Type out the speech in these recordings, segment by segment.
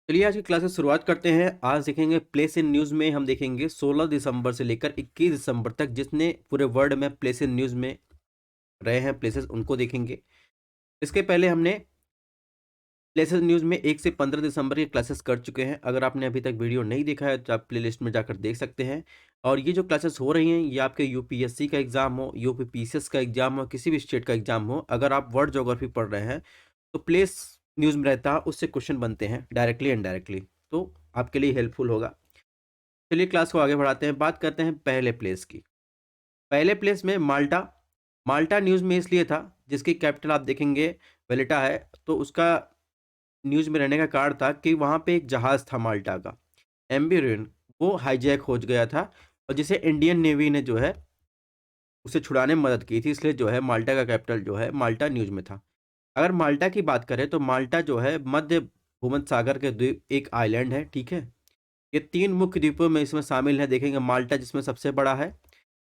चलिए आज की क्लास की शुरुआत करते हैं। आज देखेंगे प्लेस इन न्यूज़ में हम देखेंगे 16 दिसंबर से लेकर 21 दिसंबर तक जितने पूरे वर्ल्ड में प्लेस इन न्यूज़ में रहे हैं प्लेसेस उनको देखेंगे। इसके पहले हमने प्लेसेस न्यूज़ में 1 से 15 दिसंबर की क्लासेस कर चुके हैं। अगर आपने अभी तक वीडियो नहीं देखा है तो आप प्लेलिस्ट में जाकर देख सकते हैं। और ये जो क्लासेस हो रही हैं ये आपके यूपीएससी का एग्ज़ाम हो, यूपीपीसीएस का एग्ज़ाम हो, किसी भी स्टेट का एग्ज़ाम हो, अगर आप वर्ल्ड ज्योग्राफी पढ़ रहे हैं तो प्लेस न्यूज़ में रहता है, उससे क्वेश्चन बनते हैं डायरेक्टली इनडायरेक्टली, तो आपके लिए हेल्पफुल होगा। चलिए क्लास को आगे बढ़ाते हैं, बात करते हैं पहले प्लेस की। पहले प्लेस में माल्टा। माल्टा न्यूज़ में इसलिए था जिसकी कैपिटल आप देखेंगे वैलेटा है, तो उसका न्यूज़ में रहने का कारण था कि वहाँ पे एक जहाज़ था माल्टा का, एमवी रेन, वो हाईजैक हो गया था और जिसे इंडियन नेवी ने जो है उसे छुड़ाने में मदद की थी, इसलिए जो है माल्टा का कैपिटल जो है माल्टा न्यूज़ में था। अगर माल्टा की बात करें तो माल्टा जो है मध्य भूमध्य सागर के द्वीप एक आइलैंड है, ठीक है। ये 3 मुख्य द्वीपों में इसमें शामिल है, देखेंगे माल्टा जिसमें सबसे बड़ा है।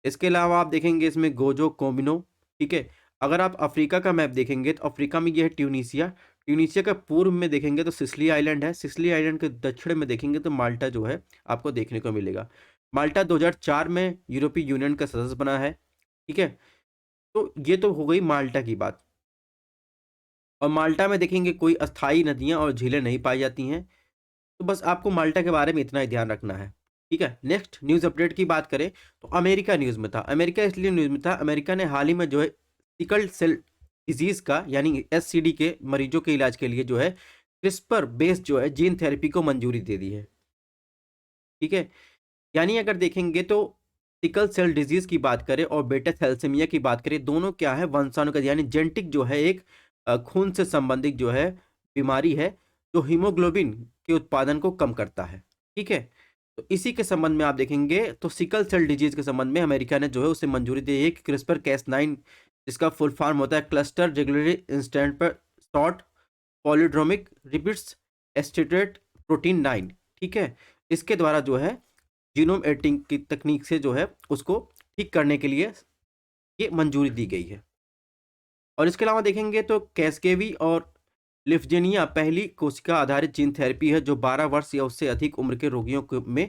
इसके अलावा आप देखेंगे इसमें गोजो कोमिनो, ठीक है। अगर आप अफ्रीका का मैप देखेंगे तो अफ्रीका में ये है ट्यूनीसिया। ट्यूनीसिया का पूर्व में देखेंगे तो सिसिली आइलैंड है। सिसिली आइलैंड के दक्षिण में देखेंगे तो माल्टा जो है आपको देखने को मिलेगा। माल्टा 2004 में यूरोपीय यूनियन का सदस्य बना है, ठीक है। तो ये तो हो गई माल्टा की बात। और माल्टा में देखेंगे कोई अस्थायी नदियाँ और झीलें नहीं पाई जाती हैं। तो बस आपको माल्टा के बारे में इतना ही ध्यान रखना है, ठीक है। नेक्स्ट न्यूज़ अपडेट की बात करें तो अमेरिका न्यूज़ में था। अमेरिका इसलिए न्यूज़ में था, अमेरिका ने हाल ही में जो है सिकल सेल डिजीज़ का यानी एससीडी के मरीजों के इलाज के लिए जो है क्रिस्पर बेस्ड जो है जीन थेरेपी को मंजूरी दे दी है, ठीक है। यानी अगर देखेंगे तो सिकल सेल डिजीज़ की बात करें और बेटा थैलेसीमिया की बात करें, दोनों क्या है वंशानुगत यानी जेनेटिक जो है एक खून से संबंधित जो है बीमारी है, जो हीमोग्लोबिन के उत्पादन को कम करता है, ठीक है। तो इसी के संबंध में आप देखेंगे तो सिकल सेल डिजीज़ के संबंध में अमेरिका ने जो है उसे मंजूरी दी है कि क्रिस्पर कैस9 जिसका फुल फॉर्म होता है क्लस्टर रेगुलेटरी इंस्टेंट पर शॉर्ट पॉलीड्रोमिक रिपीट्स एस्टिट्रेट प्रोटीन 9, ठीक है। इसके द्वारा जो है जीनोम एडिटिंग की तकनीक से जो है उसको ठीक करने के लिए ये मंजूरी दी गई है। और इसके अलावा देखेंगे तो कैस्केवी और लिफजेनिया पहली कोशिका आधारित जीन थेरेपी है जो 12 वर्ष या उससे अधिक उम्र के रोगियों में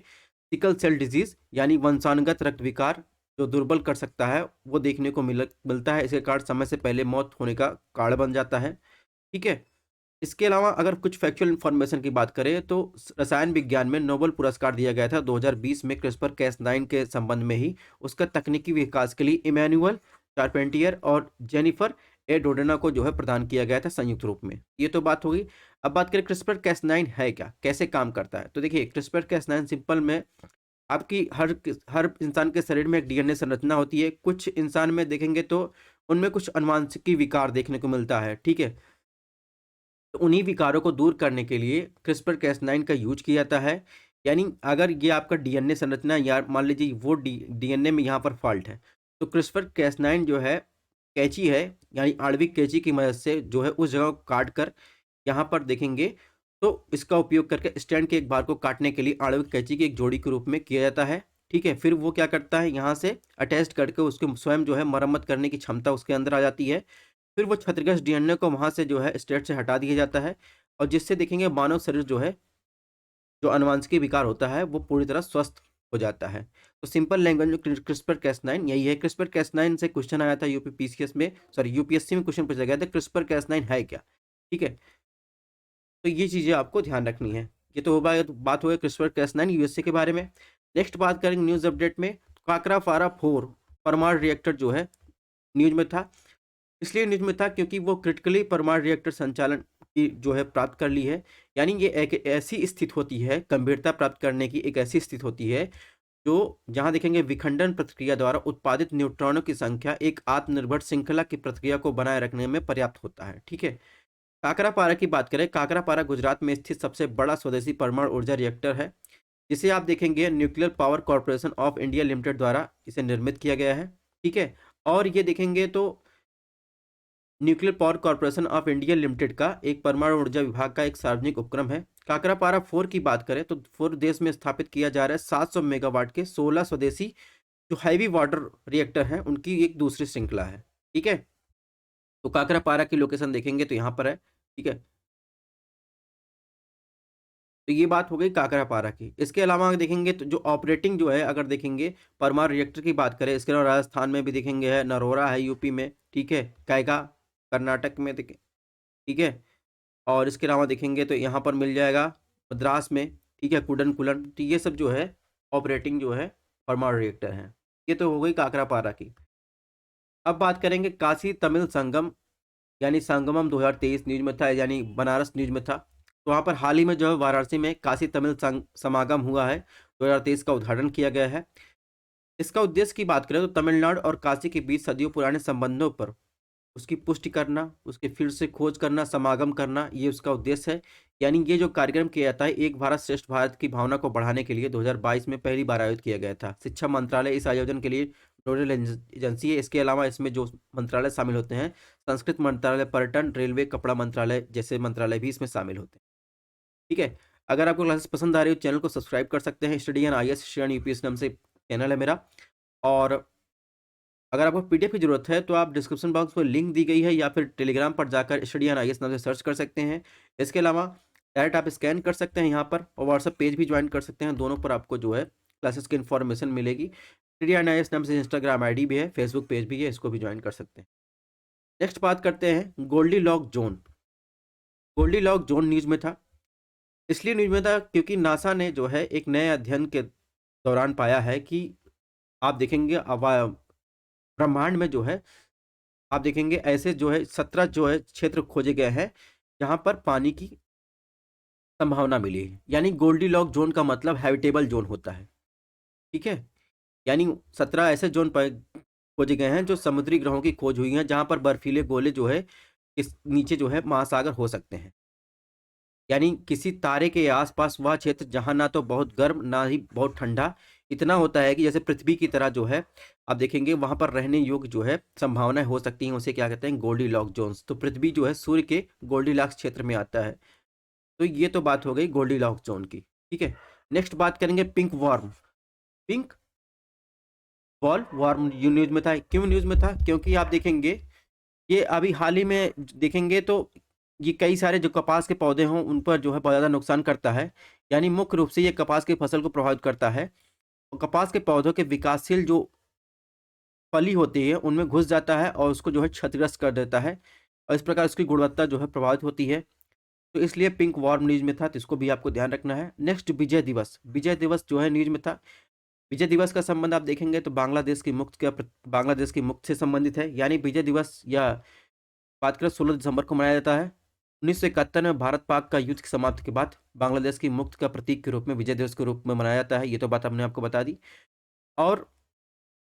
सिकल सेल डिजीज यानी वंशानुगत रक्त विकार जो दुर्बल कर सकता है वो देखने को मिलता है। इसके कारण समय से पहले मौत होने का कारण बन जाता है, ठीक है। इसके अलावा अगर कुछ फैक्चुअल इन्फॉर्मेशन की बात करें तो रसायन विज्ञान में नोबेल पुरस्कार दिया गया था 2020 में क्रिस्पर कैस9 के संबंध में ही उसका तकनीकी विकास के लिए इमैनुअल चार्पेंटियर और जेनिफर ए डोडेना को जो है प्रदान किया गया था संयुक्त रूप में। ये तो बात होगी। अब बात करें क्रिस्पर कैस9 है क्या, कैसे काम करता है, तो देखिए क्रिस्पर कैस9 सिंपल में आपकी हर इंसान के शरीर में एक डीएनए संरचना होती है। कुछ इंसान में देखेंगे तो उनमें कुछ अनुवांशिकी विकार देखने को मिलता है, ठीक है। तो उन्हीं विकारों को दूर करने के लिए क्रिस्पर कैस9 का यूज किया जाता है। यानी अगर ये आपका डीएनए संरचना या मान लीजिए वो डीएनए में यहाँ पर फॉल्ट है तो क्रिस्पर कैस9 जो है कैंची है यानी आणविक कैंची की मदद से जो है उस जगह को काट कर यहाँ पर देखेंगे तो इसका उपयोग करके स्टैंड के एक भार को काटने के लिए आणविक कैंची की एक जोड़ी के रूप में किया जाता है, ठीक है। फिर वो क्या करता है यहाँ से अटैच करके उसके स्वयं जो है मरम्मत करने की क्षमता उसके अंदर आ जाती है। फिर वो क्षतिग्रस्त डीएनए को वहाँ से जो है स्टेट से हटा दिया जाता है और जिससे देखेंगे मानव शरीर जो है, जो आनुवंशिक विकार होता है वो पूरी तरह स्वस्थ हो जाता है। तो सिंपल लैंग्वेज में क्रिस्पर कैस9 यही है। क्रिस्पर कैस9 से क्वेश्चन आया था यूपीपीसीएस में, सॉरी यूपीएससी में क्वेश्चन पूछा गया था क्रिस्पर कैस9 है क्या, ठीक है। तो ये चीज़ें आपको ध्यान रखनी है। ये तो बात हो गई क्रिस्पर कैस9 यूएसए के बारे में। नेक्स्ट बात करेंगे न्यूज़ अपडेट में, काकरा फारा 4 परमाणु रिएक्टर जो है न्यूज में था। इसलिए न्यूज में था क्योंकि वो क्रिटिकली परमाणु रिएक्टर संचालन की जो है प्राप्त कर ली है। यानी ये एक ऐसी स्थिति होती है, गंभीरता प्राप्त करने की एक ऐसी स्थिति होती है जो जहां देखेंगे विखंडन प्रक्रिया द्वारा उत्पादित न्यूट्रॉनों की संख्या एक आत्मनिर्भर श्रृंखला की प्रक्रिया को बनाए रखने में पर्याप्त होता है, ठीक है। काकरापारा की बात करें, काकरापारा गुजरात में स्थित सबसे बड़ा स्वदेशी परमाणु ऊर्जा रिएक्टर है जिसे आप देखेंगे nuclear power corporation of India limited द्वारा इसे निर्मित किया गया है, ठीक है। और ये देखेंगे तो nuclear power corporation of India limited का एक परमाणु ऊर्जा विभाग का एक सार्वजनिक उपक्रम है। काकरापारा 4 की बात करें तो 4 देश में स्थापित किया जा रहा है 700 मेगावाट के 16 स्वदेशी जो हैवी वाटर रिएक्टर हैं उनकी एक दूसरी श्रृंखला है, ठीक है। तो काकरापारा की लोकेशन देखेंगे तो यहाँ पर है, ठीक है। तो ये बात हो गई काकरापारा की। इसके अलावा अगर देखेंगे तो जो ऑपरेटिंग जो है अगर देखेंगे परमाणु रिएक्टर की बात करें, इसके अलावा राजस्थान में भी देखेंगे है, नरोरा है यूपी में, ठीक है, कैगा कर्नाटक में देखें, ठीक है, और इसके अलावा देखेंगे तो यहाँ पर मिल जाएगा मद्रास में, ठीक है, कुडनकुलन। तो ये सब जो है ऑपरेटिंग जो है परमाणु रिएक्टर हैं। ये तो हो गई काकरापारा की। अब बात करेंगे काशी तमिल संगम यानी संगमम 2023 न्यूज में था, यानी बनारस न्यूज में था। तो वहाँ पर हाल ही में जो है वाराणसी में काशी तमिल समागम हुआ है, 2023 का उद्घाटन किया गया है। इसका उद्देश्य की बात करें तो तमिलनाडु और काशी के बीच सदियों पुराने संबंधों पर उसकी पुष्टि करना, उसके फिर से खोज करना, समागम करना, ये उसका उद्देश्य है। यानी ये जो कार्यक्रम किया जाता है एक भारत श्रेष्ठ भारत की भावना को बढ़ाने के लिए 2022 में पहली बार आयोजित किया गया था। शिक्षा मंत्रालय इस आयोजन के लिए नोडल एजेंसी है। इसके अलावा इसमें जो मंत्रालय शामिल होते हैं, संस्कृत मंत्रालय, पर्यटन, रेलवे, कपड़ा मंत्रालय जैसे मंत्रालय भी इसमें शामिल होते हैं। ठीक है, अगर आपको क्लासेस पसंद आ रही हो चैनल को सब्सक्राइब कर सकते हैं। स्टडी एंड IAS श्रेणी यूपीएस नाम से चैनल है मेरा। और अगर आपको पीडीएफ की जरूरत है तो आप डिस्क्रिप्शन बॉक्स में लिंक दी गई है या फिर टेलीग्राम पर जाकर स्टडी एंड IAS नाम से सर्च कर सकते हैं। इसके अलावा डायरेक्ट आप स्कैन कर सकते हैं यहाँ पर, और व्हाट्सएप पेज भी ज्वाइन कर सकते हैं। दोनों पर आपको जो है क्लासेस की इन्फॉर्मेशन मिलेगी। स्टडी एंड IAS नाम से इंस्टाग्राम ID भी है, फेसबुक पेज भी है, इसको भी ज्वाइन कर सकते हैं। नेक्स्ट बात करते हैं goldilocks zone. Goldilocks zone news में था, इसलिए न्यूज में था क्योंकि नासा ने जो है एक नए अध्ययन के दौरान पाया है कि आप देखेंगे ब्रह्मांड में जो है आप देखेंगे ऐसे जो है 17 जो है क्षेत्र खोजे गए हैं जहां पर पानी की संभावना मिली है। यानी गोल्डी लॉक जोन का मतलब हैबिटेबल जोन होता है, ठीक है। यानी 17 ऐसे जोन पर खोजे गए हैं जो समुद्री ग्रहों की खोज हुई है, जहां पर बर्फीले गोले जो है इस नीचे जो है महासागर हो सकते हैं। यानी किसी तारे के आसपास वह क्षेत्र जहां ना तो बहुत गर्म ना ही बहुत ठंडा, इतना होता है कि जैसे पृथ्वी की तरह जो है आप देखेंगे वहां पर रहने योग्य जो है संभावनाएं हो सकती हैं, उसे क्या कहते हैं गोल्डी लॉक जोन्स। तो पृथ्वी जो है सूर्य के गोल्डी लॉक्स क्षेत्र में आता है। तो ये तो बात हो गई गोल्डी लॉक जोन की, ठीक है। नेक्स्ट बात करेंगे pink worm. Pink bollworm में था। क्यों न्यूज में था? क्योंकि आप देखेंगे ये अभी हाल ही में देखेंगे तो ये कई सारे जो कपास के पौधे हों उन पर जो है बहुत ज़्यादा नुकसान करता है। यानी मुख्य रूप से ये कपास की फसल को प्रभावित करता है, और कपास के पौधों के विकासशील जो फली होती है उनमें घुस जाता है और उसको जो है क्षतिग्रस्त कर देता है, और इस प्रकार उसकी गुणवत्ता जो है प्रभावित होती है। तो इसलिए पिंक वॉर्म न्यूज में था, तो इसको भी आपको ध्यान रखना है। नेक्स्ट विजय दिवस। विजय दिवस जो है न्यूज में था। विजय दिवस का संबंध आप देखेंगे तो बांग्लादेश की मुक्त से संबंधित है। यानी विजय दिवस या बात करें 16 दिसंबर को मनाया जाता है। 1971 में भारत पाक का युद्ध की समाप्ति के बाद बांग्लादेश की मुक्त का प्रतीक के रूप में विजय दिवस के रूप में मनाया जाता है। ये तो बात हमने आपको बता दी। और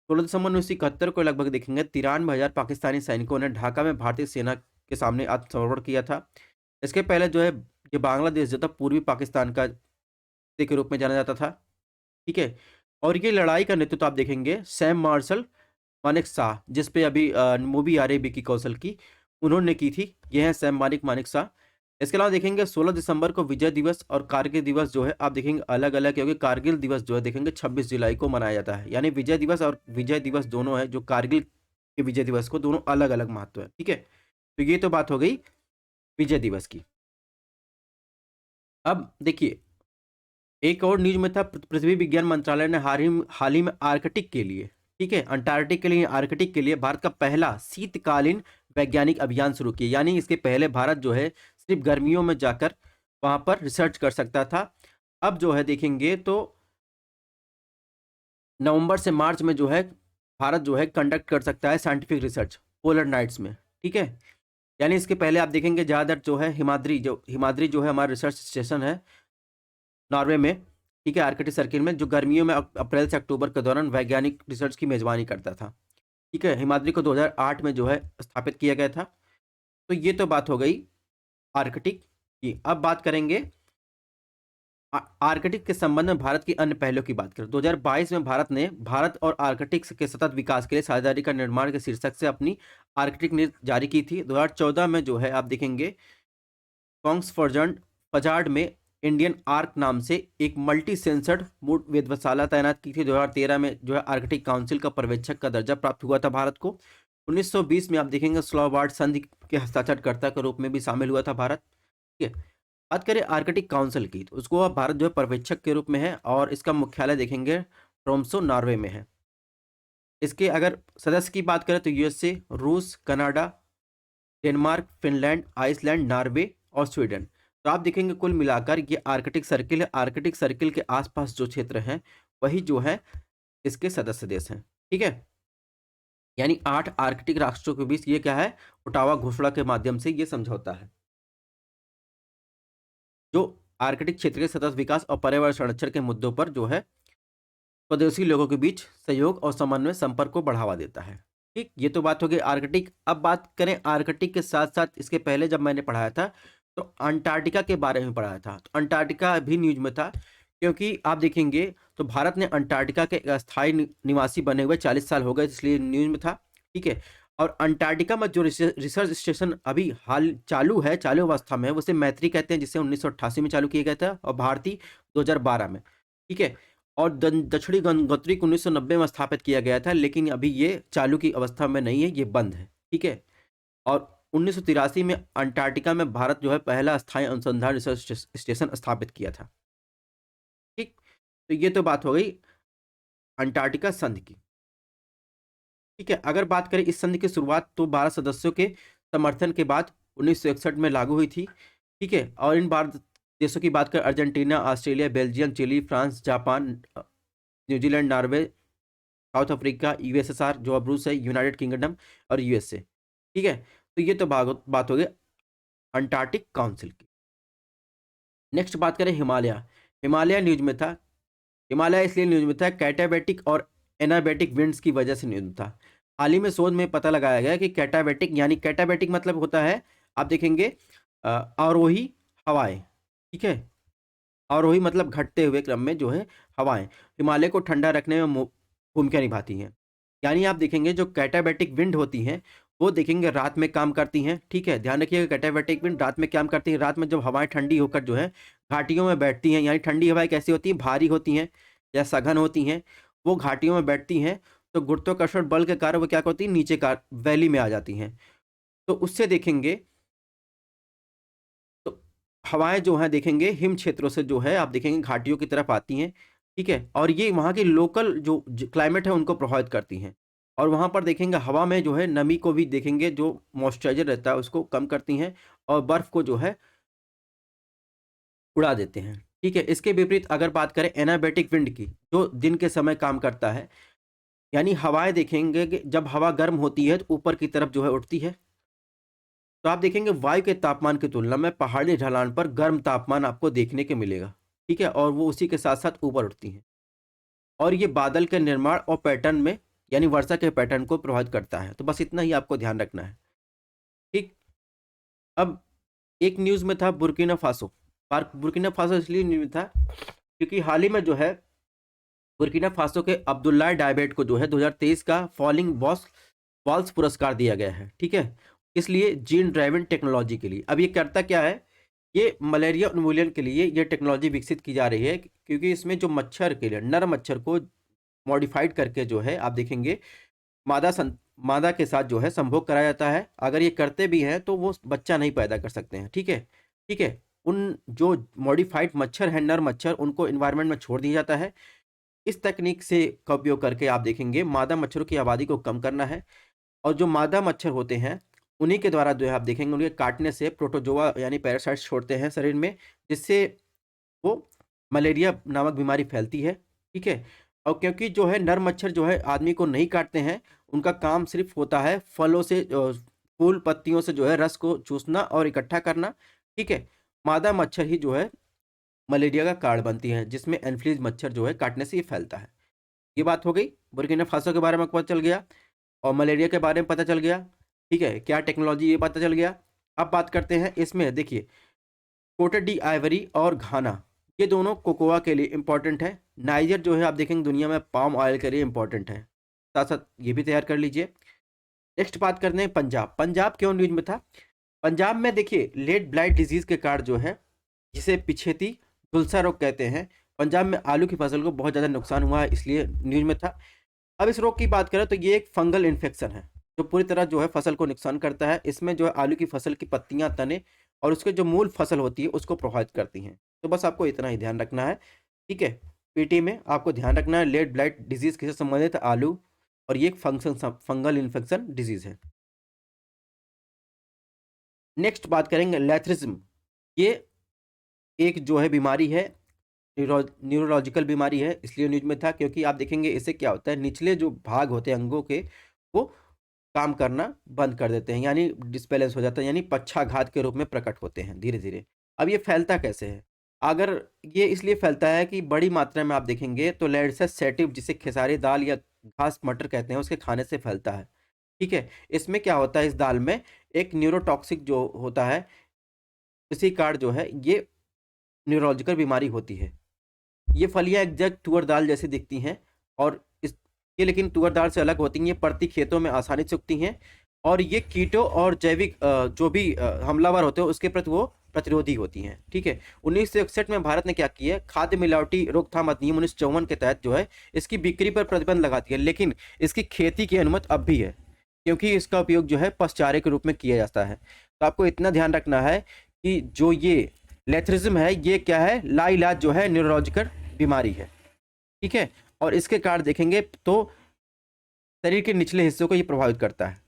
16 दिसंबर 1971 को लगभग देखेंगे 93,000 पाकिस्तानी सैनिकों ने ढाका में भारतीय सेना के सामने आत्मसमर्पण किया था। इसके पहले जो है ये बांग्लादेश जो था पूर्वी पाकिस्तान का के रूप में जाना जाता था, ठीक है। और ये लड़ाई का नेतृत्व आप देखेंगे सैम मार्शल मानेकशॉ, जिस पे अभी मूवी आ रही है विकी कौशल की, उन्होंने की थी। ये है सैम मानेकशॉ। इसके अलावा देखेंगे 16 दिसंबर को विजय दिवस और कारगिल दिवस जो है आप देखेंगे अलग अलग, क्योंकि कारगिल दिवस जो है देखेंगे 26 जुलाई को मनाया जाता है। यानी विजय दिवस और विजय दिवस दोनों है, जो कारगिल के विजय दिवस को दोनों अलग अलग महत्व है, ठीक है। तो ये तो बात हो गई विजय दिवस की। अब देखिए एक और न्यूज में था, पृथ्वी विज्ञान मंत्रालय ने हाल ही में आर्कटिक के लिए, ठीक है, अंटार्कटिक के लिए, आर्कटिक के लिए भारत का पहला शीतकालीन वैज्ञानिक अभियान शुरू किया। यानी इसके पहले भारत जो है सिर्फ गर्मियों में जाकर वहां पर रिसर्च कर सकता था। अब जो है देखेंगे तो नवंबर से मार्च में जो है भारत जो है कंडक्ट कर सकता है साइंटिफिक रिसर्च पोलर नाइट्स में, ठीक है। यानी इसके पहले आप देखेंगे ज़्यादातर जो है हिमाद्री जो है हमारा रिसर्च स्टेशन है नॉर्वे में, ठीक है, आर्कटिक सर्किल में, जो गर्मियों में अप्रैल से अक्टूबर के दौरान वैज्ञानिक रिसर्च की मेजबानी करता था, ठीक है। हिमाद्री को 2008 में जो है स्थापित किया गया था। तो ये तो बात हो गई आर्कटिक की। अब बात करेंगे आर्कटिक के संबंध में भारत की अन्य पहलों की बात करें। 2022 में भारत और आर्कटिक के सतत विकास के लिए साझेदारी का निर्माण के शीर्षक से अपनी आर्कटिक नीति जारी की थी। 2014 में जो है आप देखेंगे पजार्ड में इंडियन आर्क नाम से एक मल्टी सेंसर्ड मूड वेधशाला तैनात की थी। 2013 में जो है आर्कटिक काउंसिल का पर्यवेक्षक का दर्जा प्राप्त हुआ था भारत को। 1920 में आप देखेंगे स्लॉवार्ड संधि के हस्ताक्षरकर्ता के रूप में भी शामिल हुआ था भारत, ठीक है। बात करें आर्कटिक काउंसिल की, तो उसको अब भारत जो है पर्यवेक्षक के रूप में है और इसका मुख्यालय देखेंगे ट्रोम्सो नॉर्वे में है। इसके अगर सदस्य की बात करें तो यूएसए, रूस, Canada, Denmark, Finland, Iceland, Norway और स्वीडन। तो आप देखेंगे कुल मिलाकर ये आर्कटिक सर्किल है। आर्कटिक सर्किल के आसपास जो क्षेत्र हैं वही जो है इसके सदस्य देश हैं। ठीक है, यानी 8 आर्कटिक राष्ट्रों के बीच ये क्या है, ओटावा घोषणा के माध्यम से ये समझौता है, जो आर्कटिक क्षेत्र के सतत विकास और पर्यावरण संरक्षण के मुद्दों पर जो है स्वदेशी लोगों के बीच सहयोग और समन्वय संपर्क को बढ़ावा देता है। ठीक, ये तो बात हो गई आर्कटिक। अब बात करें आर्कटिक के साथ साथ इसके पहले जब मैंने पढ़ाया था तो अंटार्कटिका के बारे में पढ़ाया था। तो अंटार्कटिका भी न्यूज में था, क्योंकि आप देखेंगे तो भारत ने अंटार्कटिका के अस्थायी निवासी बने हुए 40 साल हो गए, इसलिए न्यूज में था। ठीक है, और अंटार्कटिका में जो रिसर्च स्टेशन अभी हाल चालू है, चालू अवस्था में है, उसे मैत्री कहते हैं, जिसे 1988 में चालू किया गया था और भारती 2012 में। ठीक है, और दक्षिणी गंगोत्री को 1990 में स्थापित किया गया था, लेकिन अभी ये चालू की अवस्था में नहीं है, ये बंद है। ठीक है, और 1983 में अंटार्कटिका में भारत जो है पहला स्थायी अनुसंधान रिसर्च स्टेशन स्थापित किया था। ठीक, तो ये तो बात हो गई अंटार्कटिका संधि की। ठीक है, अगर बात करें इस संधि की शुरुआत तो 12 सदस्यों के समर्थन के बाद 1961 में लागू हुई थी। ठीक है, और इन 12 देशों की बात करें Argentina, Australia, Belgium, Chile, France, Japan, New Zealand, Norway, South Africa, USSR जो अब रूस है, यूनाइटेड किंगडम और यूएसए। ठीक है, तो ये तो बात हो गई अंटार्कटिक काउंसिल की। नेक्स्ट बात करें हिमालय। हिमालय न्यूज में था। हिमालय इसलिए न्यूज में था कैटाबेटिक और एनाबेटिक विंड्स की वजह से न्यूज में था। हाल ही में शोध में पता लगाया गया कि कैटाबेटिक यानी कैटाबेटिक मतलब होता है, आप देखेंगे आरोही हवाएं। ठीक है, आरोही मतलब घटते हुए क्रम में जो है हवाएं हिमालय को ठंडा रखने में भूमिका निभाती हैं। यानी आप देखेंगे जो कैटाबेटिक विंड होती हैं वो देखेंगे रात में काम करती हैं। ठीक है, ध्यान रखिएगा कैटाबेटिक विंड रात में काम करती है। रात में जब हवाएं ठंडी होकर जो है घाटियों में बैठती हैं, यानी ठंडी हवाएं कैसी होती हैं, भारी होती हैं या सघन होती हैं, वो घाटियों में बैठती हैं, तो गुरुत्वाकर्षण बल के कारण वो क्या करती हैं, नीचे का वैली में आ जाती हैं। तो उससे देखेंगे तो हवाएं जो हैं देखेंगे हिम क्षेत्रों से जो है आप देखेंगे घाटियों की तरफ आती हैं। ठीक है, और ये वहाँ की लोकल जो क्लाइमेट है उनको प्रभावित करती हैं, और वहाँ पर देखेंगे हवा में जो है नमी को भी देखेंगे, जो मॉइस्चराइजर रहता है उसको कम करती हैं और बर्फ को जो है उड़ा देते हैं। ठीक है, इसके विपरीत अगर बात करें एनाबेटिक विंड की, जो दिन के समय काम करता है, यानी हवाएं देखेंगे कि जब हवा गर्म होती है तो ऊपर की तरफ जो है उठती है, तो आप देखेंगे वायु के तापमान की तुलना में पहाड़ी ढलान पर गर्म तापमान आपको देखने के मिलेगा। ठीक है, और वो उसी के साथ साथ ऊपर उठती हैं, और ये बादल के निर्माण और पैटर्न में यानी वर्षा के पैटर्न को प्रभावित करता है। तो बस इतना ही आपको ध्यान रखना है। ठीक, अब एक न्यूज़ में था बुर्किना फासो। बुर्किना फासो इसलिए न्यूज़ में था क्योंकि हाल ही में जो है बुर्किना फासो के अब्दुल्ला डायबेट को जो है 2023 का फॉलिंग वॉल्स पुरस्कार दिया गया है। ठीक है, इसलिए जीन ड्राइवन टेक्नोलॉजी के लिए। अब ये करता क्या है, ये मलेरिया उन्मूलन के लिए ये टेक्नोलॉजी विकसित की जा रही है, क्योंकि इसमें जो मच्छर के लिए नर मच्छर को मॉडिफाइड करके जो है आप देखेंगे मादा के साथ जो है संभोग कराया जाता है। अगर ये करते भी हैं तो वो बच्चा नहीं पैदा कर सकते हैं। ठीक है, ठीक है, उन जो मॉडिफाइड मच्छर हैं नर मच्छर उनको इन्वायरमेंट में छोड़ दिया जाता है। इस तकनीक से का उपयोग करके आप देखेंगे मादा मच्छरों की आबादी को कम करना है, और जो मादा मच्छर होते हैं उन्हीं के द्वारा जो है आप देखेंगे उनके काटने से प्रोटोजोआ यानी पैरासाइट्स छोड़ते हैं शरीर में, जिससे वो मलेरिया नामक बीमारी फैलती है। ठीक है, और क्योंकि जो है नर मच्छर जो है आदमी को नहीं काटते हैं, उनका काम सिर्फ होता है फलों से फूल पत्तियों से जो है रस को चूसना और इकट्ठा करना। ठीक है, मादा मच्छर ही जो है मलेरिया का कारण बनती है, जिसमें एनफ्लूएंजा मच्छर जो है काटने से ये फैलता है। ये बात हो गई, बुर्किना फासो के बारे में पता चल गया और मलेरिया के बारे में पता चल गया। ठीक है, क्या टेक्नोलॉजी ये पता चल गया। अब बात करते हैं इसमें, देखिए कोटेड डी आइवरी और घाना ये दोनों कोकोआ के लिए इंपॉर्टेंट है। नाइजर जो है आप देखेंगे दुनिया में पाम ऑयल के लिए इंपॉर्टेंट है, साथ साथ ये भी तैयार कर लीजिए। नेक्स्ट बात करते हैं पंजाब। पंजाब क्यों न्यूज में था, पंजाब में देखिए लेड ब्लाइट डिजीज के कारण जो है जिसे पिछेती झुलसा रोग कहते हैं, पंजाब में आलू की फसल को बहुत ज़्यादा नुकसान हुआ है, इसलिए न्यूज में था। अब इस रोग की बात करें तो ये एक फंगल इन्फेक्शन है जो पूरी तरह जो है फसल को नुकसान करता है। इसमें जो है आलू की फसल की पत्तियां, तने और उसके जो मूल फसल होती है उसको प्रभावित करती हैं। तो बस आपको इतना ही ध्यान रखना है, ठीक है। पीटी में आपको ध्यान रखना है लेड ब्लाइट डिजीज किससे संबंधित है, आलू, और ये एक फंगल इन्फेक्शन डिजीज है। नेक्स्ट बात करेंगे लैथ्रिज्म। ये एक जो है बीमारी है, न्यूरोलॉजिकल बीमारी है, इसलिए न्यूज में था क्योंकि आप देखेंगे इससे क्या होता है, निचले जो भाग होते हैं अंगों के वो काम करना बंद कर देते हैं, यानी डिसबैलेंस हो जाता है, यानी पक्षाघात के रूप में प्रकट होते हैं धीरे धीरे। अब ये फैलता कैसे है, अगर ये इसलिए फैलता है कि बड़ी मात्रा में आप देखेंगे तो लैंडसेट सेटिव, जिसे खेसारी दाल या घास मटर कहते हैं, उसके खाने से फैलता है, ठीक है। इसमें क्या होता है, इस दाल में एक न्यूरोटॉक्सिक जो होता है, इसी कारण जो है ये न्यूरोलॉजिकल बीमारी होती है। ये फलियां एग्जैक्ट तुअर दाल जैसी दिखती हैं, और इस ये लेकिन तुअर दाल से अलग होती हैं, ये पड़ती खेतों में आसानी से उगती हैं, और ये कीटों और जैविक जो भी हमलावर होते हैं उसके प्रति वो प्रतिरोधी होती हैं, ठीक है। 1961 में भारत ने क्या किया है, खाद्य मिलावटी रोकथाम अधिनियम 1954 के तहत जो है इसकी बिक्री पर प्रतिबंध लगा दिया, लेकिन इसकी खेती की अनुमति अब भी है, क्योंकि इसका उपयोग जो है पशुचारे के रूप में किया जाता है। तो आपको इतना ध्यान रखना है कि जो ये लेथरिज्म है ये क्या है, लाइलाज जो है न्यूरोलॉजिकल बीमारी है, ठीक है। और इसके कारण देखेंगे तो शरीर के निचले हिस्सों को ये प्रभावित करता है,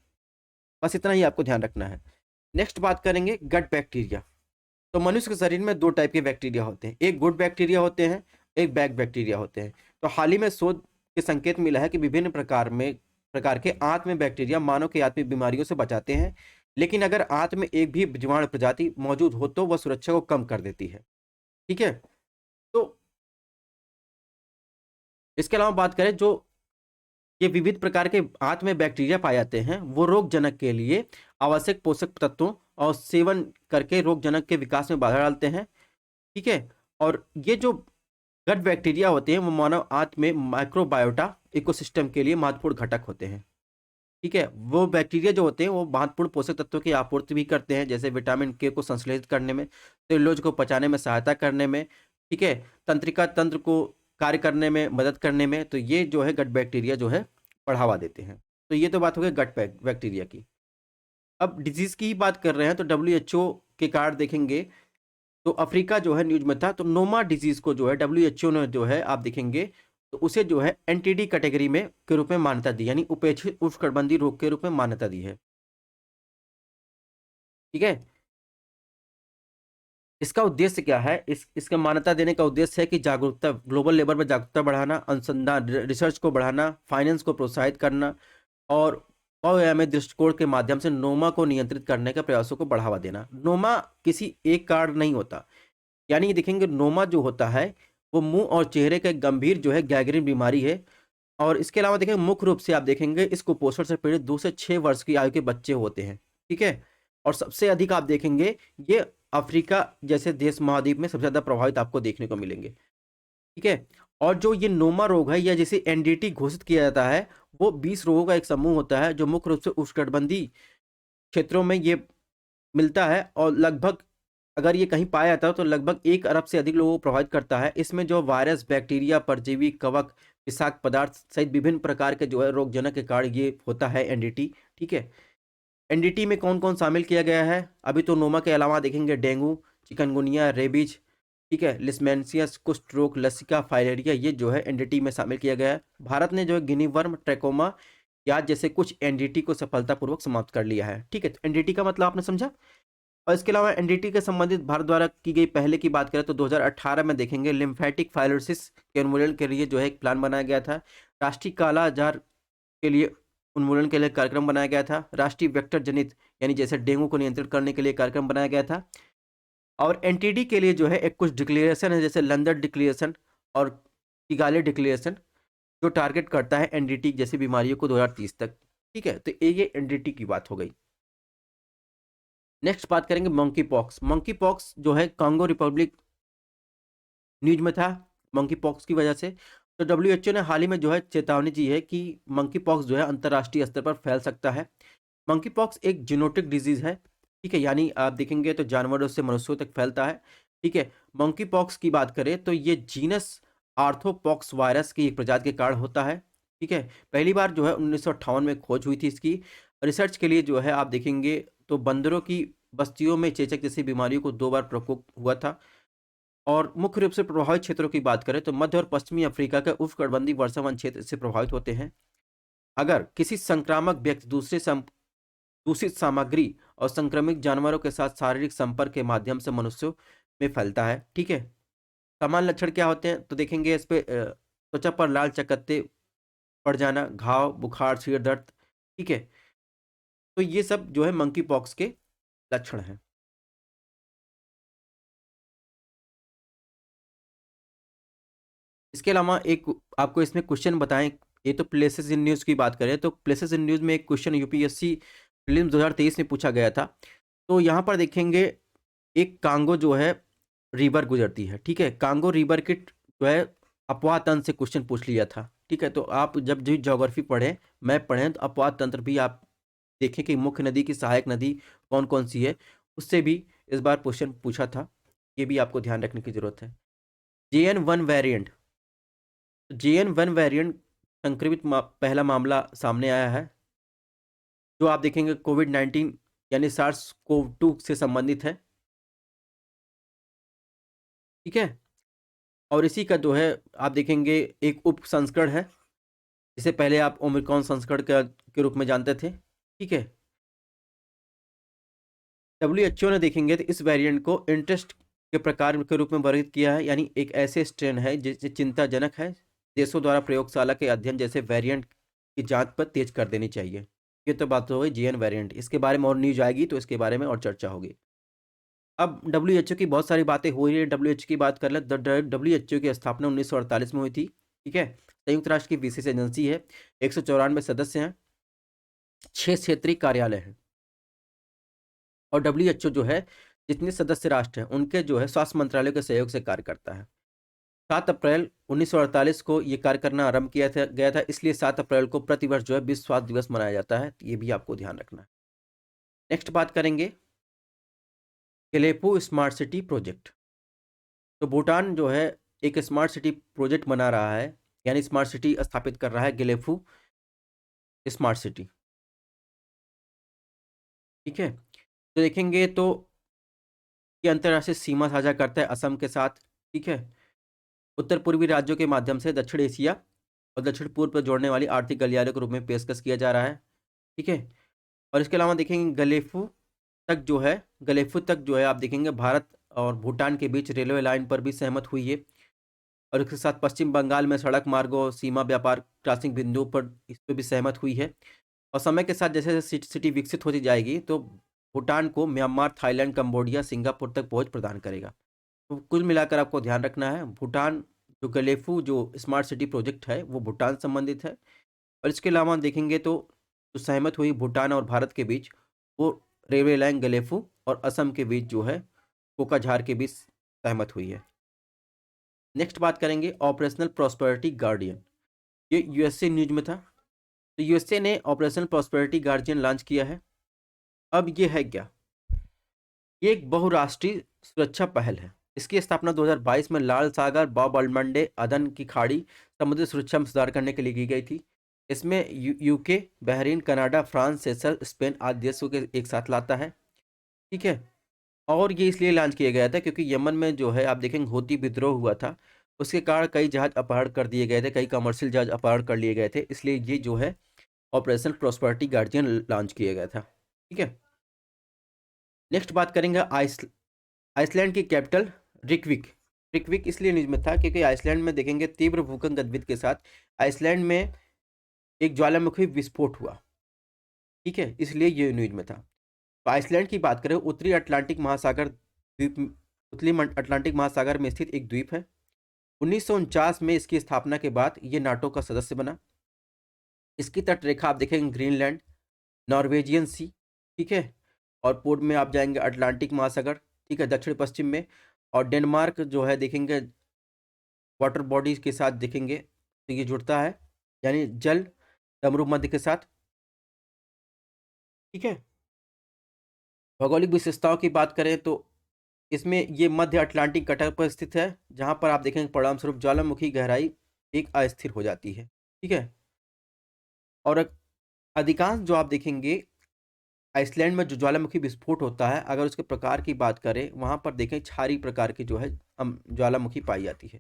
बस इतना ही आपको ध्यान रखना है। नेक्स्ट बात करेंगे गट बैक्टीरिया। तो मनुष्य के शरीर में दो टाइप के बैक्टीरिया होते हैं, एक गुड बैक्टीरिया होते हैं, एक बैड बैक्टीरिया होते हैं। तो हाल ही में शोध के संकेत मिला है कि विभिन्न प्रकार के आंत में बैक्टीरिया मानव के आंत में बीमारियों से बचाते हैं, लेकिन अगर आंत में एक भी जीवाणु प्रजाति मौजूद हो तो वह सुरक्षा को कम कर देती है, ठीक है। तो इसके अलावा बात करें, जो ये विविध प्रकार के आंत में बैक्टीरिया पाए जाते हैं वो रोगजनक के लिए आवश्यक पोषक तत्वों और सेवन करके रोगजनक के विकास में बाधा डालते हैं, ठीक है। और ये जो गट बैक्टीरिया होते हैं वो मानव आंत में माइक्रोबायोटा इकोसिस्टम के लिए महत्वपूर्ण घटक होते हैं, ठीक है। वो बैक्टीरिया जो होते हैं वो महत्वपूर्ण पोषक तत्वों की आपूर्ति भी करते हैं, जैसे विटामिन के को संश्लेषित करने में, सेलुलोज को पचाने में सहायता करने में, ठीक है, तंत्रिका तंत्र को कार्य करने में मदद करने में। तो ये जो है गट बैक्टीरिया जो है बढ़ावा देते हैं। तो ये तो बात हो गई गट बैक्टीरिया की। अब डिजीज की ही बात कर रहे हैं तो WHO के कार्ड देखेंगे तो अफ्रीका जो है न्यूज में था, तो नोमा डिजीज को जो है WHO ने जो है आप देखेंगे तो उसे जो है NTD कैटेगरी में के रूप में मान्यता दी, यानी उपेक्षित उष्णकटिबंधीय रोग के रूप में मान्यता दी है, ठीक है। इसका उद्देश्य क्या है, इसका मान्यता देने का उद्देश्य है कि जागरूकता, ग्लोबल लेवल पर जागरूकता बढ़ाना, अनुसंधान रिसर्च को बढ़ाना, फाइनेंस को प्रोत्साहित करना, और बहुआयामी दृष्टिकोण के माध्यम से नोमा को नियंत्रित करने के प्रयासों को बढ़ावा देना। नोमा किसी एक कारण नहीं होता, यानी देखेंगे नोमा जो होता है वो मुंह और चेहरे का एक गंभीर जो है गैंग्रीन बीमारी है। और इसके अलावा देखेंगे मुख्य रूप से आप देखेंगे इस कुपोषण से पीड़ित 2 से 6 वर्ष की आयु के बच्चे होते हैं, ठीक है। और सबसे अधिक आप देखेंगे ये अफ्रीका जैसे देश महाद्वीप में सबसे ज़्यादा प्रभावित आपको देखने को मिलेंगे, ठीक है। और जो ये नोमा रोग है या जिसे NDT घोषित किया जाता है, वो 20 रोगों का एक समूह होता है जो मुख्य रूप से उष्णकटिबंधीय क्षेत्रों में ये मिलता है, और लगभग अगर ये कहीं पाया जाता है तो लगभग 1 अरब से अधिक लोगों को प्रभावित करता है। इसमें जो वायरस, बैक्टीरिया, परजीवी, कवक, विषाक्त पदार्थ सहित विभिन्न प्रकार के जो है रोगजनक के कारण ये होता है NDT, ठीक है। NDT में कौन कौन शामिल किया गया है, अभी तो नोमा के अलावा देखेंगे डेंगू, चिकनगुनिया, रेबीज, ठीक है, लिस्मेंसियस, कुष्ठ रोग, लसिका, फाइलेरिया, ये जो है NDT में शामिल किया गया है। भारत ने जो है गिनी वर्म, ट्रैकोमा या जैसे कुछ NDT को सफलतापूर्वक समाप्त कर लिया है, ठीक है। तो NDT का मतलब आपने समझा। और इसके अलावा NDT के संबंधित भारत द्वारा की गई पहले की बात करें तो 2018 में देखेंगे लिम्फेटिक फाइब्रोसिस के उन्मूलन के लिए जो है एक प्लान बनाया गया था। राष्ट्रीय काला आजार के लिए उन्मूलन के लिए कार्यक्रम बनाया गया था। राष्ट्रीय वेक्टर जनित यानी जैसे डेंगू को नियंत्रित करने के लिए कार्यक्रम बनाया गया था। और NTD के लिए जो है एक कुछ डिक्लेरेशन है, जैसे लंदन डिक्लेरेशन और किगाली डिक्लेरेशन, जो टारगेट करता है NDT जैसी बीमारियों को 2030 तक, ठीक है। तो ये NDT की बात हो गई। नेक्स्ट बात करेंगे मंकी पॉक्स। मंकी पॉक्स जो है कांगो रिपब्लिक न्यूज में था मंकी पॉक्स की वजह से। तो WHO ने हाल ही में जो है चेतावनी दी है कि मंकी पॉक्स जो है अंतर्राष्ट्रीय स्तर पर फैल सकता है। मंकी पॉक्स एक जीनोटिक डिजीज है, ठीक है, यानी आप देखेंगे तो जानवरों से मनुष्यों तक फैलता है, ठीक है। मंकी पॉक्स की बात करें तो ये जीनस आर्थ्रोपॉक्स वायरस की एक प्रजाति के कारण होता है, ठीक है। पहली बार जो है 1958 में खोज हुई थी इसकी। रिसर्च के लिए जो है आप देखेंगे तो बंदरों की बस्तियों में चेचक जैसी बीमारियों को 2 बार प्रकोप हुआ था। और मुख्य रूप से प्रभावित क्षेत्रों की बात करें तो मध्य और पश्चिमी अफ्रीका के उष्णकटिबंधीय वर्षावन क्षेत्र से प्रभावित होते हैं। अगर किसी संक्रामक व्यक्ति दूषित सामग्री और संक्रमित जानवरों के साथ शारीरिक संपर्क के माध्यम से मनुष्यों में फैलता है, ठीक है। सामान्य लक्षण क्या होते हैं तो देखेंगे इस पे त्वचा पर लाल चकत्ते पड़ जाना, घाव, बुखार, सिर दर्द, ठीक है। तो ये सब जो है मंकी पॉक्स के लक्षण हैं। इसके अलावा एक आपको इसमें क्वेश्चन बताएं, ये तो प्लेसेस इन न्यूज़ की बात करें तो प्लेसेस इन न्यूज़ में एक क्वेश्चन यूपीएससी प्रीलिम्स 2023 में पूछा गया था। तो यहाँ पर देखेंगे एक कांगो जो है रिवर गुजरती है, ठीक है। कांगो रिवर की जो है अपवाह तंत्र से क्वेश्चन पूछ लिया था, ठीक है। तो आप जब जो ज्योग्राफी पढ़ें, मैप पढ़ें, तो अपवाह तंत्र भी आप देखें कि मुख्य नदी की सहायक नदी कौन कौन सी है, उससे भी इस बार क्वेश्चन पूछा था। ये भी आपको ध्यान रखने की जरूरत है। JN1 वेरिएंट, JN1 वेरिएंट संक्रमित पहला मामला सामने आया है, जो आप देखेंगे कोविड-19 यानी SARS-CoV-2 से संबंधित है, ठीक है। और इसी का जो है आप देखेंगे एक उप संस्करण है, जिसे पहले आप ओमिक्रॉन संस्करण के रूप में जानते थे, ठीक है। WHO ने देखेंगे तो इस वेरिएंट को इंटरेस्ट के प्रकार के रूप में वर्गीकृत किया है, यानी एक ऐसे स्ट्रेन है जिसे चिंताजनक है, देशों द्वारा प्रयोगशाला के अध्ययन जैसे वेरिएंट की जांच पर तेज कर देनी चाहिए। ये तो बात हो गई JN वेरिएंट, इसके बारे में और न्यूज आएगी तो इसके बारे में और चर्चा होगी। अब WHO की बहुत सारी बातें हो रही है, WHO की बात कर ले। WHO की स्थापना 1948 में हुई थी, ठीक है। संयुक्त राष्ट्र की विशेष एजेंसी है, 194 सदस्य हैं, 6 क्षेत्रीय कार्यालय हैं। और WHO जो है जितने सदस्य राष्ट्र हैं उनके जो है स्वास्थ्य मंत्रालय के सहयोग से कार्य करता है। 7 अप्रैल 1948 को ये कार्य करना आरंभ किया गया था, इसलिए 7 अप्रैल को प्रतिवर्ष जो है विश्व स्वास्थ्य दिवस मनाया जाता है। ये भी आपको ध्यान रखना है। नेक्स्ट बात करेंगे गेलेपू स्मार्ट सिटी प्रोजेक्ट। तो भूटान जो है एक स्मार्ट सिटी प्रोजेक्ट बना रहा है, यानी स्मार्ट सिटी स्थापित कर रहा है, गेलेफू स्मार्ट सिटी, ठीक है। तो देखेंगे तो ये अंतर्राष्ट्रीय सीमा साझा करता है असम के साथ, ठीक है। उत्तर पूर्वी राज्यों के माध्यम से दक्षिण एशिया और दक्षिण पूर्व पर जोड़ने वाली आर्थिक गलियारे के रूप में पेशकश किया जा रहा है, ठीक है। और इसके अलावा देखेंगे गलेफू तक जो है आप देखेंगे भारत और भूटान के बीच रेलवे लाइन पर भी सहमत हुई है। और इसके साथ पश्चिम बंगाल में सड़क मार्गों, सीमा व्यापार क्रॉसिंग बिंदुओं पर इस पर भी सहमत हुई है। और समय के साथ जैसे जैसे सिटी विकसित होती जाएगी तो भूटान को म्यांमार, थाईलैंड, कंबोडिया, सिंगापुर तक पहुंच प्रदान करेगा। तो कुल मिलाकर आपको ध्यान रखना है, भूटान जो गलेफू जो स्मार्ट सिटी प्रोजेक्ट है वो भूटान संबंधित है। और इसके अलावा देखेंगे तो जो सहमत हुई भूटान और भारत के बीच, वो रेलवे लाइन गलेफू और असम के बीच जो है कोकाझार के बीच सहमत हुई है। नेक्स्ट बात करेंगे ऑपरेशनल प्रॉस्पेरिटी गार्डियन। ये यूएसए न्यूज में था। तो यूएसए ने ऑपरेशनल प्रॉस्पेरिटी गार्डियन लॉन्च किया है। अब ये है क्या? ये एक बहुराष्ट्रीय सुरक्षा पहल है। इसकी स्थापना 2022 में लाल सागर, बॉब अलमंडे, अदन की खाड़ी, समुद्री सुरक्षा में सुधार करने के लिए की गई थी। इसमें UK, Bahrain, Canada, France, सेशल, Spain आदि देशों के एक साथ लाता है, ठीक है। और ये इसलिए लॉन्च किया गया था क्योंकि यमन में जो है आप देखेंगे हूती विद्रोह हुआ था, उसके कारण कई जहाज अपहरण कर दिए गए थे, कई कमर्शियल जहाज अपहरण कर लिए गए थे, इसलिए ये जो है ऑपरेशन प्रॉस्पेरिटी गार्डियन लॉन्च किया गया था, ठीक है। नेक्स्ट बात करेंगे आइसलैंड की कैपिटल रिकविक। रिकविक इसलिए न्यूज में था क्योंकि आइसलैंड में देखेंगे तीव्र भूकंप गतिविधि के साथ आइसलैंड में एक ज्वालामुखी विस्फोट हुआ, ठीक है, इसलिए ये न्यूज में था। तो आइसलैंड की बात करें, उत्तरी अटलांटिक महासागर द्वीप, उत्तरी अटलांटिक महासागर में स्थित एक द्वीप है। 1949 में इसकी स्थापना के बाद ये नाटो का सदस्य बना। इसकी तट रेखा आप देखेंगे ग्रीनलैंड, नॉर्वेजियन सी, ठीक है। और पूर्व में आप जाएंगे अटलांटिक महासागर, ठीक है, दक्षिण पश्चिम में। और डेनमार्क जो है देखेंगे वाटर बॉडीज के साथ देखेंगे तो ये जुड़ता है, यानी जल डमरू मध्य के साथ, ठीक है। भौगोलिक विशेषताओं की बात करें तो इसमें ये मध्य अटलांटिक कटर पर स्थित है, जहां पर आप देखेंगे परिणाम स्वरूप ज्वालामुखी गहराई एक अस्थिर हो जाती है, ठीक है। और अधिकांश जो आप देखेंगे आइसलैंड में जो ज्वालामुखी विस्फोट होता है, अगर उसके प्रकार की बात करें, वहाँ पर देखें क्षारीय प्रकार की जो है ज्वालामुखी पाई जाती है।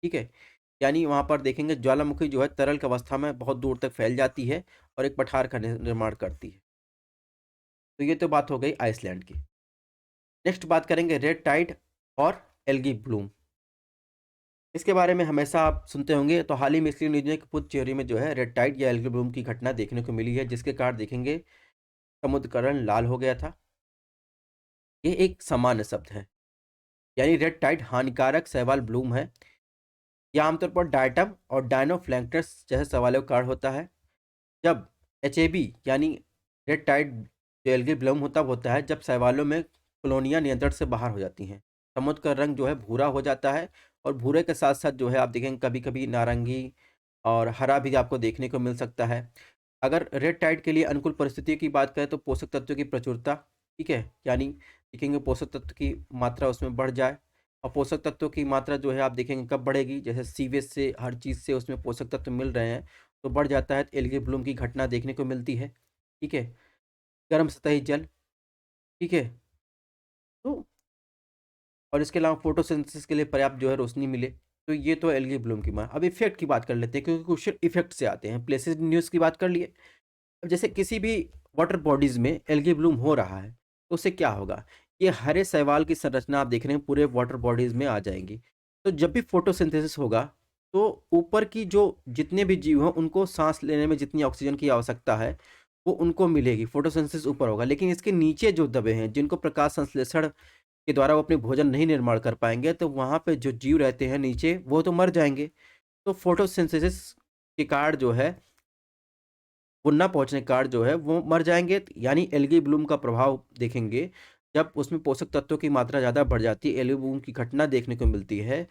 ठीक है? यानी वहाँ पर देखेंगे ज्वालामुखी जो है तरल की अवस्था में बहुत दूर तक फैल जाती है और एक पठार का निर्माण करती है। तो ये तो बात हो गई आइसलैंड की। नेक्स्ट बात करेंगे रेड टाइड और एल्गी ब्लूम। इसके बारे में हमेशा आप सुनते होंगे, तो हाल ही में इसलिए न्यूज़ में पुडुचेरी में जो है रेड टाइड या एल्गी ब्लूम की घटना देखने को मिली है, जिसके कारण देखेंगे समुद्र का रंग लाल हो गया था। ये एक सामान्य शब्द है, यानी रेड टाइड हानिकारक शैवाल ब्लूम है। यह आमतौर पर डायटम और डायनोफ्लैंक्टस जैसे शैवालों का कारण होता है। जब एचएबी यानी रेड टाइड जो एल्गी ब्लूम होता है जब शैवालों में कॉलोनियाँ नियंत्रण से बाहर हो जाती हैं। समुद्र का रंग जो है भूरा हो जाता है और भूरे के साथ साथ जो है आप देखेंगे कभी कभी नारंगी और हरा भी आपको देखने को मिल सकता है। अगर रेड टाइड के लिए अनुकूल परिस्थितियों की बात करें तो पोषक तत्वों की प्रचुरता, ठीक है, यानी देखेंगे पोषक तत्व की मात्रा उसमें बढ़ जाए। और पोषक तत्वों की मात्रा जो है आप देखेंगे कब बढ़ेगी, जैसे सीवेज से हर चीज़ से उसमें पोषक तत्व मिल रहे हैं तो बढ़ जाता है, तो एल्गी ब्लूम की घटना देखने को मिलती है। ठीक है, गर्म सतही जल, ठीक है, तो और इसके अलावा फोटोसिंथेसिस के लिए पर्याप्त जो है रोशनी मिले, तो ये तो एल्गी ब्लूम की मार। अब इफेक्ट की बात कर लेते हैं, क्योंकि क्वेश्चन इफेक्ट से आते हैं। प्लेसेस न्यूज़ की बात कर लिए। अब जैसे किसी भी वाटर बॉडीज में एल्गी ब्लूम हो रहा है तो उससे क्या होगा, ये हरे शैवाल की संरचना आप देख रहे हैं पूरे वाटर बॉडीज में आ जाएंगी। तो जब भी फोटोसिंथेसिस होगा तो ऊपर की जो जितने भी जीव हैं उनको सांस लेने में जितनी ऑक्सीजन की आवश्यकता है वो उनको मिलेगी, फोटोसिंथेसिस ऊपर होगा। लेकिन इसके नीचे जो दबे हैं जिनको प्रकाश संश्लेषण के द्वारा वो अपने भोजन नहीं निर्माण कर पाएंगे, तो वहाँ पे जो जीव रहते हैं नीचे वो तो मर जाएंगे। तो फोटोसिंथेसिस के कारण जो है वो ना पहुँचने के कारण जो है वो मर जाएँगे। यानी एल्गी ब्लूम का प्रभाव देखेंगे, जब उसमें पोषक तत्वों की मात्रा ज़्यादा बढ़ जाती है, एल्गी ब्लूम की घटना देखने को मिलती है,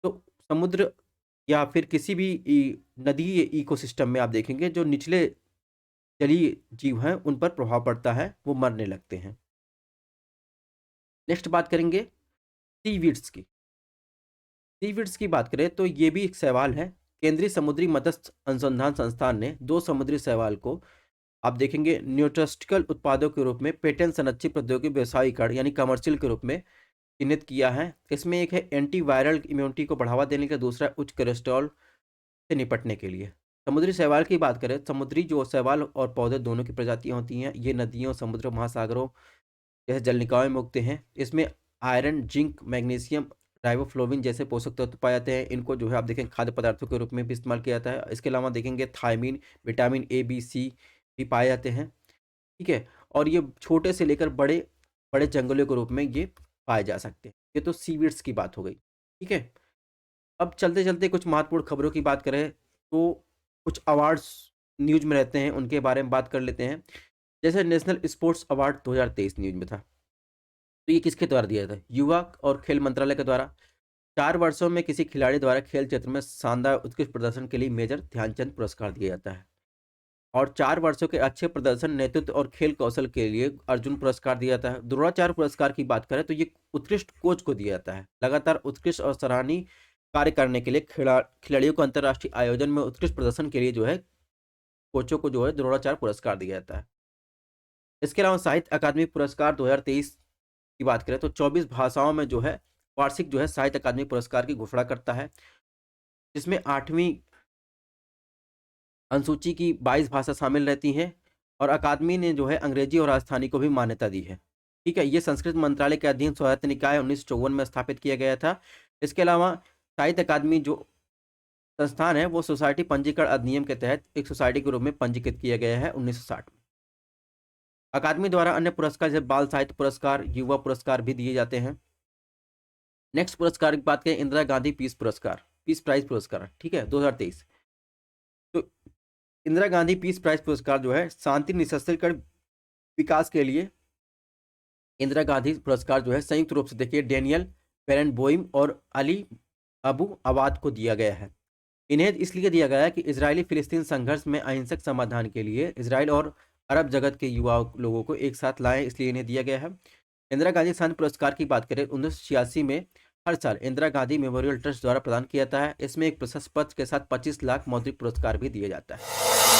तो समुद्र या फिर किसी भी नदी इकोसिस्टम में आप देखेंगे जो निचले जलीय जीव हैं, उन पर प्रभाव पड़ता है, वो मरने लगते हैं। नेक्स्ट बात करेंगे सीवीड्स की। सीवीड्स की बात करें तो ये भी एक शैवाल है। केंद्रीय समुद्री मत्स्य अनुसंधान संस्थान ने 2 समुद्री शैवाल को आप देखेंगे न्यूट्रास्टिकल उत्पादों के रूप में पेटेंट संरक्षित प्रौद्योगिकी व्यवसायीकरण यानी कमर्शियल के रूप में चिन्हित किया है। इसमें एक है एंटीवायरल इम्यूनिटी को बढ़ावा देने का, दूसरा उच्च कोलेस्ट्रॉल से निपटने के लिए। समुद्री शैवाल की बात करें, समुद्री जो शैवाल और पौधे दोनों की प्रजातियां होती हैं, ये नदियों, समुद्र, महासागरों जैसे जल निकायों में उगते हैं। इसमें आयरन, जिंक, मैग्नीशियम, राइबोफ्लोविन जैसे पोषक तत्व पाए जाते हैं। इनको जो है आप देखें खाद्य पदार्थों के रूप में भी इस्तेमाल किया जाता है। इसके अलावा देखेंगे थायमीन, विटामिन ए, बी, सी भी पाए जाते हैं। ठीक है, और ये छोटे से लेकर बड़े बड़े जंगलों के रूप में ये पाए जा सकते हैं। ये तो सीवीड्स की बात हो गई। ठीक है, अब चलते चलते कुछ महत्वपूर्ण खबरों की बात करें तो कुछ अवार्ड्स न्यूज में रहते हैं, उनके बारे में बात कर लेते हैं। जैसे नेशनल स्पोर्ट्स अवार्ड 2023 न्यूज में था, तो ये किसके द्वारा दिया था, युवा और खेल मंत्रालय के द्वारा। 4 वर्षों में किसी खिलाड़ी द्वारा खेल क्षेत्र में शानदार उत्कृष्ट प्रदर्शन के लिए मेजर ध्यानचंद पुरस्कार दिया जाता है। और 4 वर्षों के अच्छे प्रदर्शन, नेतृत्व और खेल कौशल के लिए अर्जुन पुरस्कार दिया जाता है। द्रोणाचार्य पुरस्कार की बात करें तो ये उत्कृष्ट कोच को दिया जाता है। लगातार उत्कृष्ट और सराहनीय कार्य करने के लिए खिलाड़ियों को अंतर्राष्ट्रीय आयोजन में उत्कृष्ट प्रदर्शन के लिए जो है कोचों को जो है द्रोणाचार्य पुरस्कार दिया जाता है। इसके अलावा साहित्य अकादमी पुरस्कार 2023 की बात करें तो 24 भाषाओं में जो है वार्षिक जो है साहित्य अकादमी पुरस्कार की घोषणा करता है, जिसमें 8वीं अनुसूची की 22 भाषा शामिल रहती हैं। और अकादमी ने जो है अंग्रेजी और राजस्थानी को भी मान्यता दी है। ठीक है, ये संस्कृत मंत्रालय के अधीन स्वायत्त निकाय 1954 में स्थापित किया गया था। इसके अलावा साहित्य अकादमी जो संस्थान है वो सोसाइटी पंजीकरण अधिनियम के तहत एक सोसाइटी के रूप में पंजीकृत किया गया है 1960 में। अकादमी द्वारा अन्य पुरस्कार जैसे बाल साहित्य पुरस्कार, युवा पुरस्कार भी दिए जाते हैं। नेक्स्ट पुरस्कार की बात करें, इंदिरा गांधी पीस पुरस्कार, पीस प्राइज पुरस्कार, ठीक है, 2023। तो इंदिरा गांधी पीस प्राइज पुरस्कार जो है शांति निःशस्त्रीकरण विकास के लिए इंदिरा गांधी पुरस्कार जो है संयुक्त रूप से देखिए डेनियल बेरेनबोइम और अली अबू अवाद को दिया गया है। इन्हें इसलिए दिया गया है कि इजरायली फिलिस्तीन संघर्ष में अहिंसक समाधान के लिए इसराइल और अरब जगत के युवा लोगों को एक साथ लाएं, इसलिए इन्हें दिया गया है। इंदिरा गांधी शांति पुरस्कार की बात करें 1986 में हर साल इंदिरा गांधी मेमोरियल ट्रस्ट द्वारा प्रदान किया जाता है। इसमें एक प्रशस्ति पत्र के साथ 25 लाख मौद्रिक पुरस्कार भी दिया जाता है।